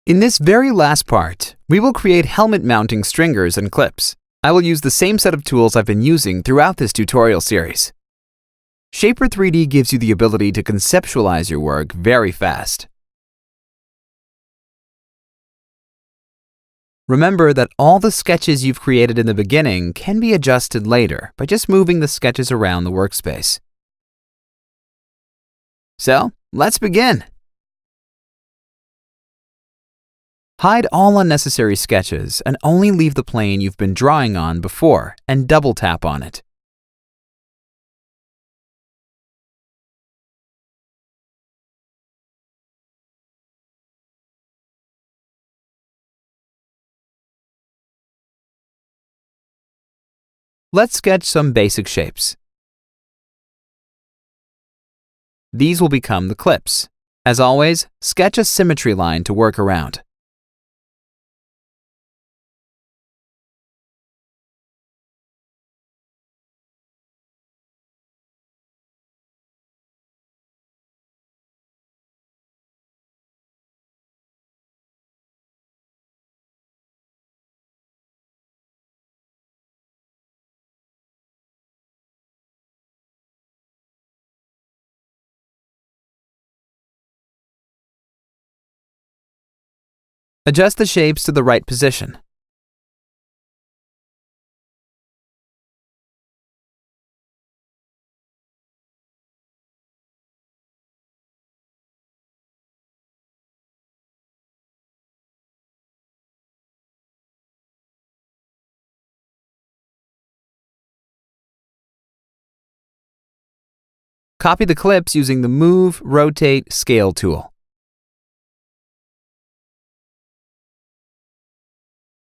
In this very last part, we will create helmet mounting stringers and clips. I will use the same set of tools I've been using throughout this tutorial series. Shapr3D gives you the ability to conceptualize your work very fast. Remember that all the sketches you've created in the beginning can be adjusted later by just moving the sketches around the workspace. So, let's begin! Hide all unnecessary sketches and only leave the plane you've been drawing on before and double tap on it. Let's sketch some basic shapes. These will become the clips. As always, sketch a symmetry line to work around. Adjust the shapes to the right position. Copy the clips using the Move, Rotate, Scale tool.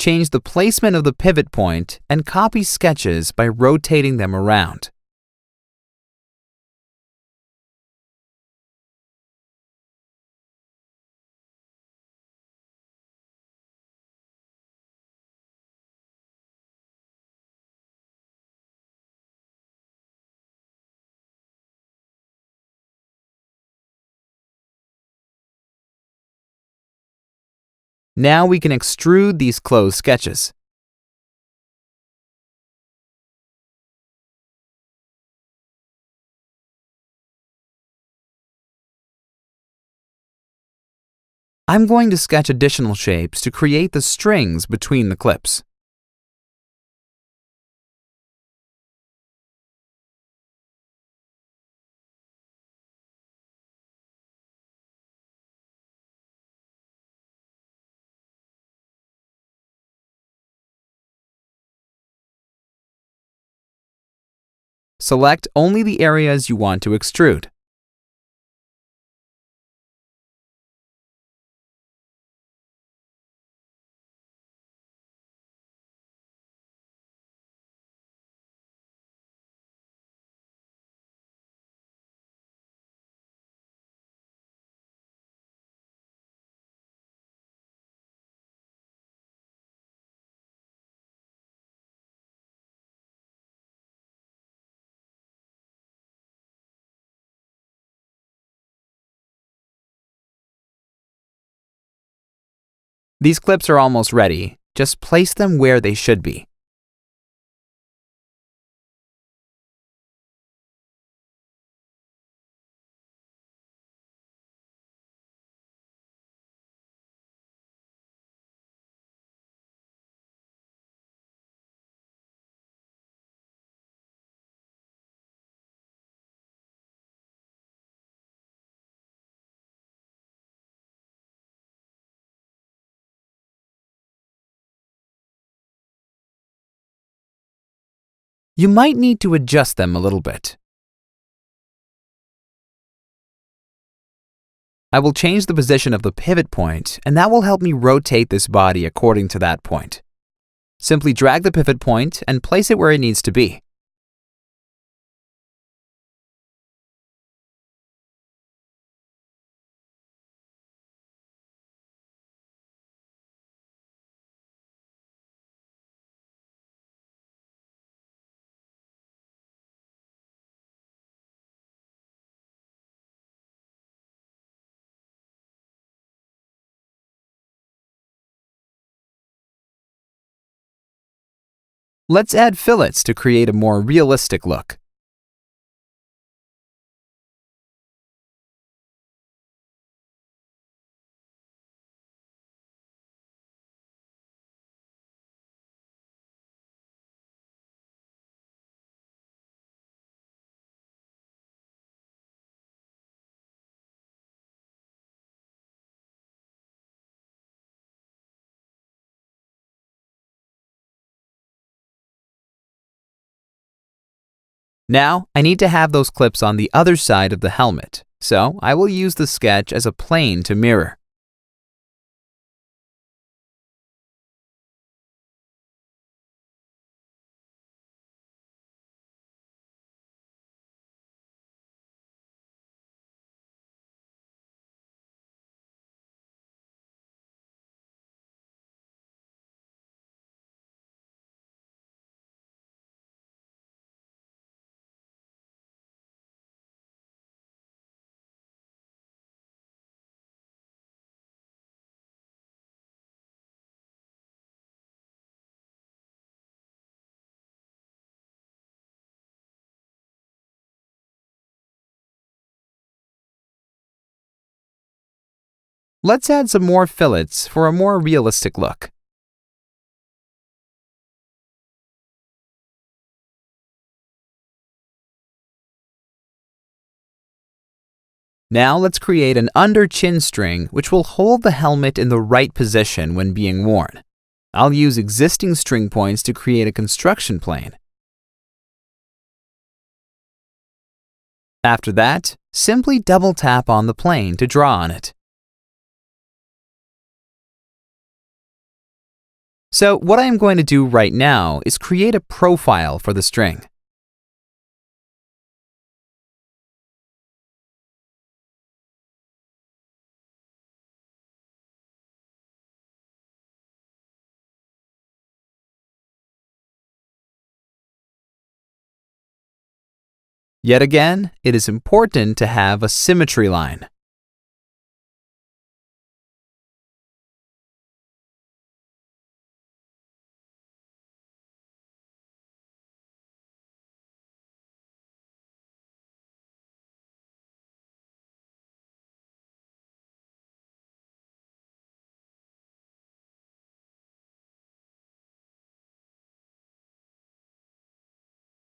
Change the placement of the pivot point and copy sketches by rotating them around. Now we can extrude these closed sketches. I'm going to sketch additional shapes to create the strings between the clips. Select only the areas you want to extrude. These clips are almost ready. Just place them where they should be. You might need to adjust them a little bit. I will change the position of the pivot point, and that will help me rotate this body according to that point. Simply drag the pivot point and place it where it needs to be. Let's add fillets to create a more realistic look. Now, I need to have those clips on the other side of the helmet, so I will use the sketch as a plane to mirror. Let's add some more fillets for a more realistic look. Now let's create an under-chin string which will hold the helmet in the right position when being worn. I'll use existing string points to create a construction plane. After that, simply double tap on the plane to draw on it. So what I am going to do right now is create a profile for the string. Yet again, it is important to have a symmetry line.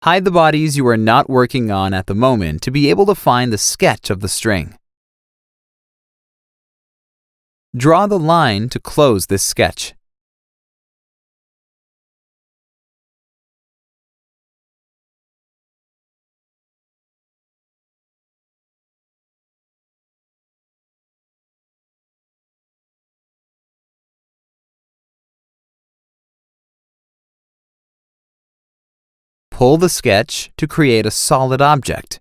Hide the bodies you are not working on at the moment to be able to find the sketch of the string. Draw the line to close this sketch. Pull the sketch to create a solid object.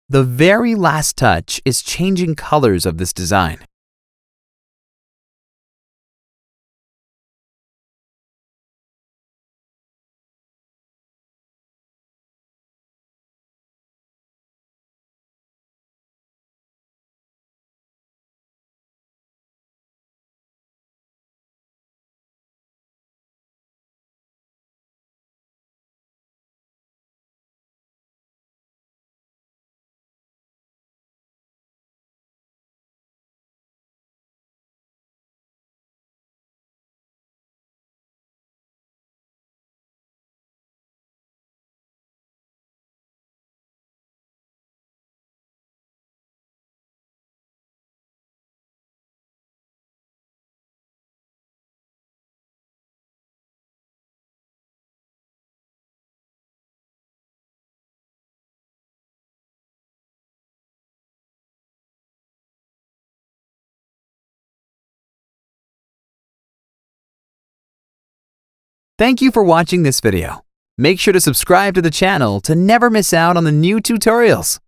The very last touch is changing colors of this design. Thank you for watching this video. Make sure to subscribe to the channel to never miss out on the new tutorials.